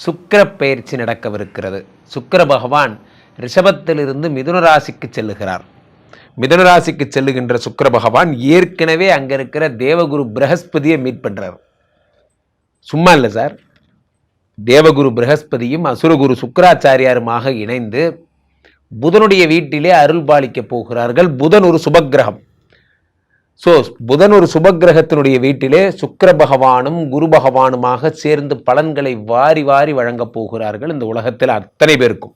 சுக்கிர பெயர்ச்சி நடக்கவிருக்கிறது. சுக்கிர பகவான் ரிஷபத்திலிருந்து மிதுன ராசிக்கு செல்லுகிறார். மிதுன ராசிக்கு செல்லுகின்ற சுக்கிர பகவான் ஏற்கனவே அங்கே இருக்கிற தேவகுரு பிரகஸ்பதியை மீட் பண்ணுறார். சும்மா இல்லை சார், தேவகுரு பிரகஸ்பதியும் அசுரகுரு சுக்கராச்சாரியாருமாக இணைந்து புதனுடைய வீட்டிலே அருள் பாலிக்க போகிறார்கள். புதன் ஒரு சுபக்கிரகம். புதன் ஒரு சுபக்கிரகத்தினுடைய வீட்டிலே சுக்கிர பகவானும் குரு பகவானுமாக சேர்ந்து பலன்களை வாரி வாரி வழங்கப் போகிறார்கள். இந்த உலகத்தில் அத்தனை பேருக்கும்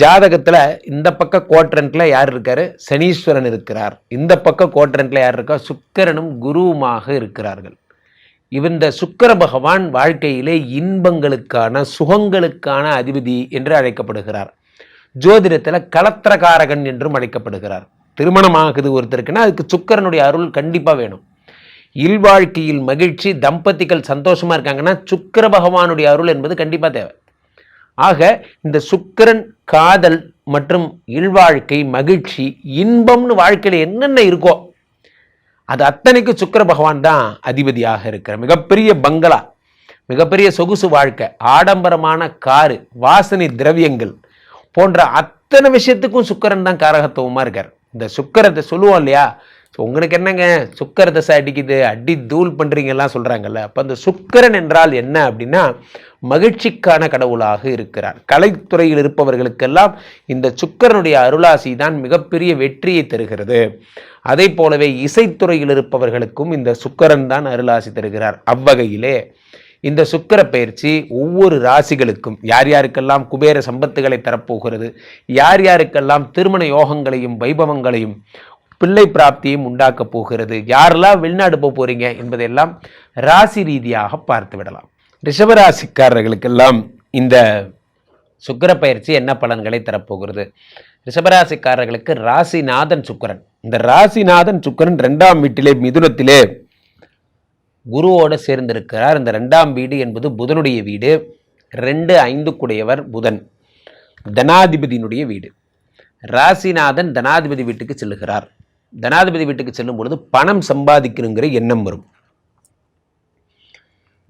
ஜாதகத்தில் இந்த பக்க குவாட்ரண்ட்ல யார் இருக்காரு? சனீஸ்வரன் இருக்கிறார். இந்த பக்க குவாட்ரண்ட்ல யார் இருக்கா? சுக்கிரனும் குருவுமாக இருக்கிறார்கள். இந்த சுக்கிர பகவான் வாழ்க்கையிலே இன்பங்களுக்கான சுகங்களுக்கான அதிபதி என்று அழைக்கப்படுகிறார். ஜோதிடத்தில் கலத்திரகாரகன் என்றும் அழைக்கப்படுகிறார். திருமணமாகுது ஒருத்தருக்குன்னா அதுக்கு சுக்கிரனுடைய அருள் கண்டிப்பாக வேணும். இல்வாழ்க்கையில் மகிழ்ச்சி, தம்பதிகள் சந்தோஷமா இருக்காங்கன்னா சுக்கிர பகவானுடைய அருள் என்பது கண்டிப்பாக தேவை. ஆக இந்த சுக்கிரன் காதல் மற்றும் இல்வாழ்க்கை, மகிழ்ச்சி, இன்பம்னு வாழ்க்கையில் என்னென்ன இருக்கோ அது அத்தனைக்கு சுக்கிர பகவான் தான் அதிபதியாக இருக்கிற. மிகப்பெரிய பங்களா, மிகப்பெரிய சொகுசு வாழ்க்கை, ஆடம்பரமான காரு, வாசனை திரவியங்கள் போன்ற அத்தனை விஷயத்துக்கும் சுக்கிரன் தான் காரகத்துவமாக இருக்கார். இந்த சுக்கிரத்தை சொல்லுவோம் இல்லையா, உங்களுக்கு என்னங்க சுக்கிர தசை அடிக்குது, அடி தூள் பண்ணுறீங்கலாம் சொல்கிறாங்கல்ல. அப்போ அந்த சுக்கிரன் என்றால் என்ன அப்படின்னா மகிழ்ச்சிக்கான கடவுளாக இருக்கிறார். கலைத்துறையில் இருப்பவர்களுக்கெல்லாம் இந்த சுக்கிரனுடைய அருளாசி தான் மிகப்பெரிய வெற்றியை தருகிறது. அதை போலவே இசைத்துறையில் இருப்பவர்களுக்கும் இந்த சுக்கிரன் தான் அருளாசி தருகிறார். அவ்வகையிலே இந்த சுக்கிர பயிற்சி ஒவ்வொரு ராசிகளுக்கும் யார் யாருக்கெல்லாம் குபேர சம்பத்துகளை தரப்போகிறது, யார் யாருக்கெல்லாம் திருமண யோகங்களையும் வைபவங்களையும் பிள்ளை பிராப்தியும் உண்டாக்கப் போகிறது, யாரெல்லாம் வெளிநாடு போக போறீங்க என்பதையெல்லாம் ராசி ரீதியாக பார்த்து விடலாம். ரிஷபராசிக்காரர்களுக்கெல்லாம் இந்த சுக்கிர பயிற்சி என்ன பலன்களை தரப்போகிறது? ரிஷபராசிக்காரர்களுக்கு ராசிநாதன் சுக்கிரன். இந்த ராசிநாதன் சுக்கிரன் 2ஆம் வீட்டிலே மிதுனத்திலே குருவோடு சேர்ந்திருக்கிறார். இந்த 2ஆம் வீடு என்பது புதனுடைய வீடு. 2, 5 குடையவர் புதன், தனாதிபதியினுடைய வீடு. ராசிநாதன் தனாதிபதி வீட்டுக்கு செல்லுகிறார். தனாதிபதி வீட்டுக்கு செல்லும் பொழுது பணம் சம்பாதிக்கணுங்கிற எண்ணம் வரும்.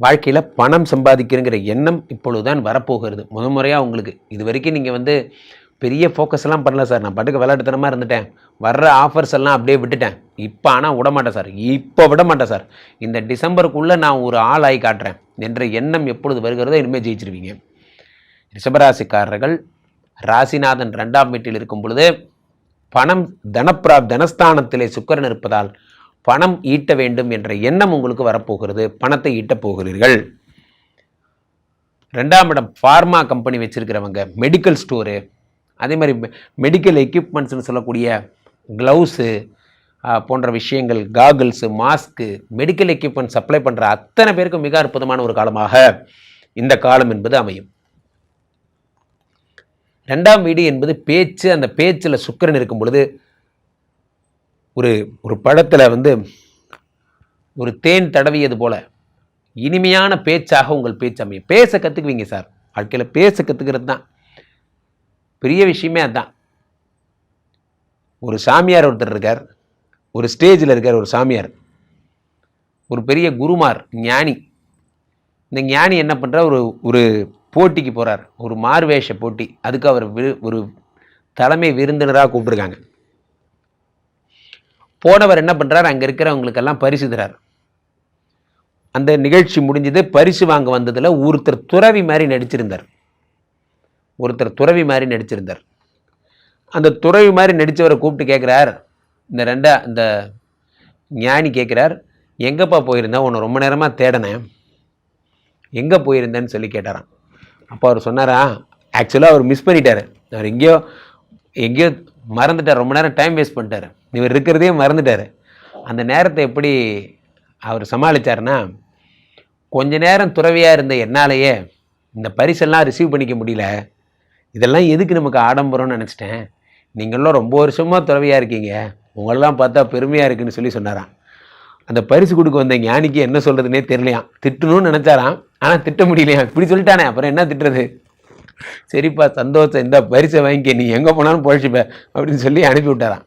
வாழ்க்கையில் பணம் சம்பாதிக்கிறங்கிற எண்ணம் இப்பொழுதுதான் வரப்போகிறது. முறையாக உங்களுக்கு இது வரைக்கும் நீங்கள் பெரிய ஃபோக்கஸ் எல்லாம் பண்ணல சார், நான் பாட்டுக்கு விளையாட்டுத்தனமாக இருந்துட்டேன், வர்ற ஆஃபர்ஸ் எல்லாம் அப்படியே விட்டுட்டேன், இப்போ ஆனால் விடமாட்டேன் சார், இப்போ விடமாட்டேன் சார், இந்த டிசம்பருக்குள்ளே நான் ஒரு ஆள் ஆகி காட்டுறேன் என்ற எண்ணம் எப்பொழுது வருகிறதோ இனிமேல் ஜெயிச்சிருவீங்க. ரிஷபராசிக்காரர்கள் ராசிநாதன் 2ஆம் வீட்டில் இருக்கும் பொழுது பணம் தனஸ்தானத்திலே சுக்கிரன் இருப்பதால் பணம் ஈட்ட வேண்டும் என்ற எண்ணம் உங்களுக்கு வரப்போகிறது. பணத்தை ஈட்டப் போகிறீர்கள். 2ஆம் இடம் ஃபார்மா கம்பெனி வச்சிருக்கிறவங்க, மெடிக்கல் ஸ்டோரு, அதே மாதிரி மெடிக்கல் எக்யூப்மெண்ட்ஸ்னு சொல்லக்கூடிய க்ளவுஸு போன்ற விஷயங்கள், காகிள்ஸு, மாஸ்க்கு, மெடிக்கல் எக்யூப்மெண்ட் சப்ளை பண்ணுற அத்தனை பேருக்கு மிக அற்புதமான ஒரு காலமாக இந்த காலம் என்பது அமையும். 2ஆம் வீடு என்பது பேச்சு. அந்த பேச்சில் சுக்கிரன் இருக்கும் பொழுது ஒரு பழத்தில் ஒரு தேன் தடவியது போல இனிமையான பேச்சாக உங்கள் பேச்சு அமையும். பேச கற்றுக்குவீங்க சார். வாழ்க்கையில் பேச கற்றுக்கிறது தான் பெரிய விஷயமே. அதுதான். ஒரு சாமியார் ஒருத்தர் இருக்கார், ஒரு ஸ்டேஜில் இருக்கார். ஒரு சாமியார், ஒரு பெரிய குருமார், ஞானி. இந்த ஞானி என்ன பண்ணுறார்? ஒரு போட்டிக்கு போகிறார், ஒரு மார்வேஷ போட்டி. அதுக்கு அவர் ஒரு தலைமை விருந்தினராக கூப்பிட்டுருக்காங்க. போனவர் என்ன பண்ணுறார்? அங்கே இருக்கிறவங்களுக்கெல்லாம் பரிசு தரார். அந்த நிகழ்ச்சி முடிஞ்சது. பரிசு வாங்க வந்ததில் ஒருத்தர் துறவி மாதிரி நடிச்சிருந்தார். அந்த துறவி மாதிரி நடித்தவரை கூப்பிட்டு கேட்குறார். இந்த ஞானி கேட்குறார், எங்கேப்பா போயிருந்தேன், உன்னை ரொம்ப நேரமாக தேடினேன், எங்கே போயிருந்தேன்னு சொல்லி கேட்டாராம். அப்போ அவர் சொன்னாரா, ஆக்சுவலாக அவர் மிஸ் பண்ணிட்டார், அவர் எங்கேயோ மறந்துட்டார், ரொம்ப நேரம் டைம் வேஸ்ட் பண்ணிட்டார், இவர் இருக்கிறதே மறந்துட்டார். அந்த நேரத்தை எப்படி அவர் சமாளித்தார்னா, கொஞ்ச நேரம் துறவியாக இருந்த என்னாலேயே இந்த பரிசெல்லாம் ரிசீவ் பண்ணிக்க முடியல, இதெல்லாம் எதுக்கு நமக்கு ஆடம்பரம்னு நினச்சிட்டேன், நீங்களாம் ரொம்ப வருஷமாக துறவியாக இருக்கீங்க, உங்களெல்லாம் பார்த்தா பெருமையாக இருக்குன்னு சொல்லி சொன்னாராம். அந்த பரிசு கொடுக்க வந்த ஞானிக்கு என்ன சொல்கிறதுனே தெரியலையாம். திட்டணும்னு நினச்சாராம், ஆனால் திட்ட முடியலையா. இப்படி சொல்லிட்டானே, அப்புறம் என்ன திட்டுறது, சரிப்பா சந்தோஷம், இந்த பரிசை வாங்கிக்க, நீ எங்கே போனாலும் பொழைச்சிப்ப அப்படின்னு சொல்லி அனுப்பி விட்டாராம்.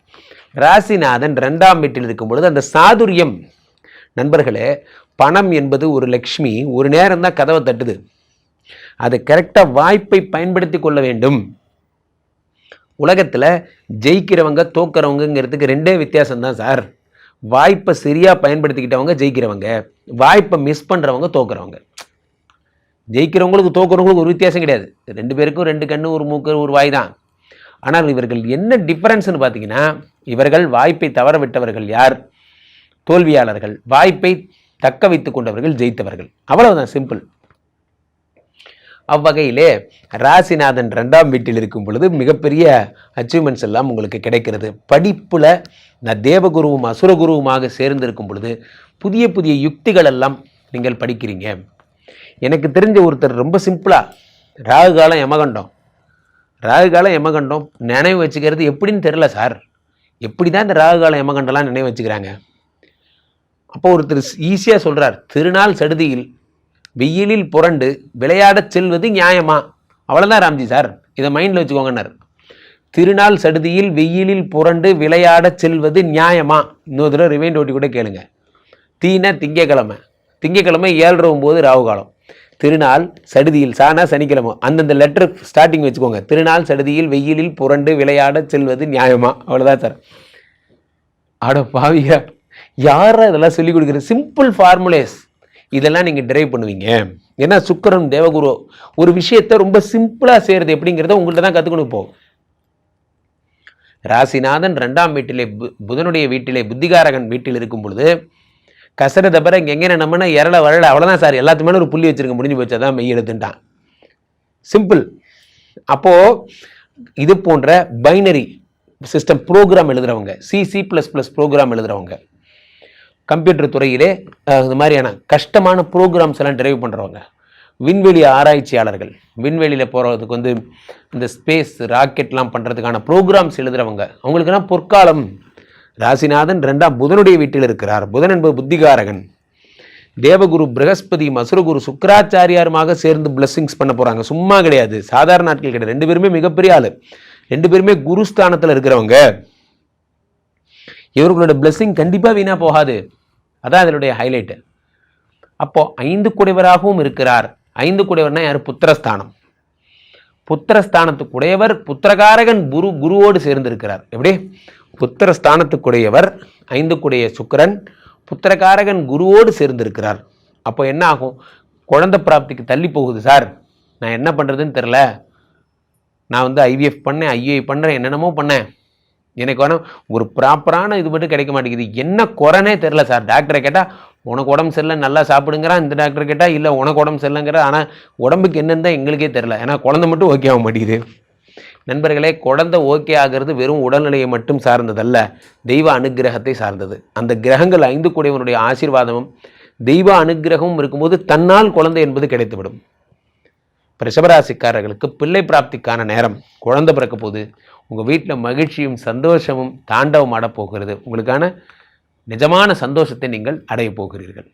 ராசிநாதன் 2ஆம் வீட்டில் இருக்கும் பொழுது அந்த சாதுரியம். நண்பர்களே, பணம் என்பது ஒரு லக்ஷ்மி, ஒரு நேரம் தான் கதவை தட்டுது. அது கரெக்டாக வாய்ப்பை பயன்படுத்தி கொள்ள வேண்டும். உலகத்தில் ஜெயிக்கிறவங்க தோக்கிறவங்கிறதுக்கு ரெண்டே வித்தியாசம் தான் சார். வாய்ப்பை சரியாக பயன்படுத்திக்கிட்டவங்க ஜெயிக்கிறவங்க, வாய்ப்பை மிஸ் பண்ணுறவங்க தோக்குறவங்க. ஜெயிக்கிறவங்களுக்கு தோக்குறவங்களுக்கு ஒரு வித்தியாசம் கிடையாது. 2 பேருக்கும் 2 கண்ணு, ஒரு மூக்கு, ஒரு வாய் தான். ஆனால் இவர்கள் என்ன டிஃபரன்ஸ்னு பார்த்தீங்கன்னா, இவர்கள் வாய்ப்பை தவற விட்டவர்கள் யார்? தோல்வியாளர்கள். வாய்ப்பை தக்க வைத்துக் கொண்டவர்கள் ஜெயித்தவர்கள். அவ்வளவுதான், சிம்பிள். அவ்வகையிலே ராசிநாதன் 2ஆம் வீட்டில் இருக்கும் பொழுது மிகப்பெரிய அச்சீவ்மெண்ட்ஸ் எல்லாம் உங்களுக்கு கிடைக்கிறது. படிப்புல நான் தேவகுருவும் அசுரகுருவுமாக சேர்ந்திருக்கும் பொழுது புதிய புதிய யுக்திகள் எல்லாம் நீங்கள் படிக்கிறீங்க. எனக்கு தெரிஞ்ச ஒருத்தர் ரொம்ப சிம்பிளா ராகு காலம் யமகண்டம் நினைவு வச்சுக்கிறது எப்படின்னு தெரியல சார். எப்படி தான் இந்த ராகு காலம் யமகண்டம்லாம் நினைவு வச்சுக்கிறாங்க? அப்போ ஒருத்தர் ஈஸியாக சொல்கிறார், திருநாள் சடுதியில் வெயிலில் புரண்டு விளையாடச் செல்வது நியாயமா? அவ்வளோதான் ராம்ஜி சார், இதை மைண்டில் வச்சுக்கோங்கன்னார். திருநாள் சடுதியில் வெயிலில் புரண்டு விளையாடச் செல்வது நியாயமா? இன்னொரு தடவை ரிமைண்ட் ஓட்டி கூட கேளுங்க. திங்கக்கிழமை 7:09 ராகு காலம். திருநாள் சடுதியில், சானா சனிக்கிழமை, அந்தந்த லெட்டர் ஸ்டார்டிங் வச்சுக்கோங்க. திருநாள் சடுதியில் வெயிலில் புரண்டு விளையாட செல்வது நியாயமா? அவ்வளோதான் சார். ஆட பாவியா, யாரா இதெல்லாம் சொல்லிக் கொடுக்குற? சிம்பிள் ஃபார்முலேஸ் இதெல்லாம் நீங்கள் டிரைவ் பண்ணுவீங்க. ஏன்னா சுக்கிரன் தேவகுரு ஒரு விஷயத்தை ரொம்ப சிம்பிளாக செய்கிறது எப்படிங்கிறத உங்கள்கிட்ட தான் கற்றுக்கணும். போகும் ராசிநாதன் 2ஆம் வீட்டிலே புதனுடைய வீட்டிலே புத்திகாரகன் வீட்டில் இருக்கும் பொழுது கசரதபர எங்கே நம்மனா இரள வரல, அவ்வளோதான் சார். எல்லாத்து மேலே ஒரு புள்ளி வச்சிருக்க, முடிஞ்சு போச்சு, அதான் மெய் எடுத்துட்டான். சிம்பிள். அப்போது இது போன்ற பைனரி சிஸ்டம் ப்ரோக்ராம் எழுதுகிறவங்க, C++ ப்ரோக்ராம் எழுதுகிறவங்க, கம்ப்யூட்டர் துறையிலே இந்த மாதிரியான கஷ்டமான ப்ரோக்ராம்ஸ் எல்லாம் டிரைவ் பண்ணுறவங்க, விண்வெளி ஆராய்ச்சியாளர்கள், விண்வெளியில் போகிறதுக்கு இந்த ஸ்பேஸ் ராக்கெட்லாம் பண்ணுறதுக்கான ப்ரோக்ராம்ஸ் எழுதுகிறவங்க, அவங்களுக்கெல்லாம் பொற்காலம். ராசிநாதன் 2ஆம் புதனுடைய வீட்டில் இருக்கிறார். புதன் என்பது புத்திகாரகன். தேவகுரு பிரகஸ்பதி அசுரகுரு சுக்கராச்சாரியாருமாக சேர்ந்து பிளஸ்ஸிங்ஸ் பண்ண போகிறாங்க. சும்மா கிடையாது, சாதாரண நாட்கள் கிடையாது. 2 பேருமே மிகப்பெரிய ஆளு, 2 பேருமே குருஸ்தானத்தில் இருக்கிறவங்க. இவர்களோட பிளஸ்ஸிங் கண்டிப்பாக வீணாக போகாது. அதான் அதனுடைய ஹைலைட்டு. அப்போ 5 குடைவராகவும் இருக்கிறார். 5 குடைவர்னா யார்? புத்திரஸ்தானம். புத்திரஸ்தானத்துக்குடையவர் புத்திரகாரகன் குருவோடு சேர்ந்திருக்கிறார். எப்படி? புத்திரஸ்தானத்துக்குடையவர் 5 குடைய சுக்கிரன் புத்திரகாரகன் குருவோடு சேர்ந்திருக்கிறார். அப்போ என்ன ஆகும்? குழந்தை பிராப்திக்கு தள்ளி போகுது சார், நான் என்ன பண்ணுறதுன்னு தெரில, நான் IVF பண்ணேன், IUI பண்ணுறேன், என்னென்னமோ பண்ணேன், எனக்கு வேணும் ஒரு ப்ராப்பரான இது மட்டும் கிடைக்க மாட்டேங்குது, என்ன குறைனே தெரில சார். டாக்டரை கேட்டால் உனக்கு உடம்பு சரியில்லை, நல்லா சாப்பிடுங்கிறான். இந்த டாக்டர் கேட்டால் இல்லை உனக்கு உடம்பு சரியில்லைங்கிற. ஆனால் உடம்புக்கு என்னன்னு தான் எங்களுக்கே தெரில. ஏன்னா குழந்தை மட்டும் ஓகே ஆக மாட்டேங்குது. நண்பர்களே, குழந்தை ஓகே ஆகிறது வெறும் உடல்நிலையை மட்டும் சார்ந்ததல்ல, தெய்வ அனுகிரகத்தை சார்ந்தது. அந்த கிரகங்கள் 5 கூடியவனுடைய ஆசீர்வாதமும் தெய்வ அனுகிரகமும் இருக்கும்போது தன்னால் குழந்தை என்பது கிடைத்துவிடும். ரிஷபராசிக்காரர்களுக்கு பிள்ளை பிராப்திக்கான நேரம், குழந்தை பிறக்க போது. உங்கள் வீட்டில் மகிழ்ச்சியும் சந்தோஷமும் தாண்டவம் ஆடப்போகிறது. உங்களுக்கான நிஜமான சந்தோஷத்தை நீங்கள் அடைய போகிறீர்கள்.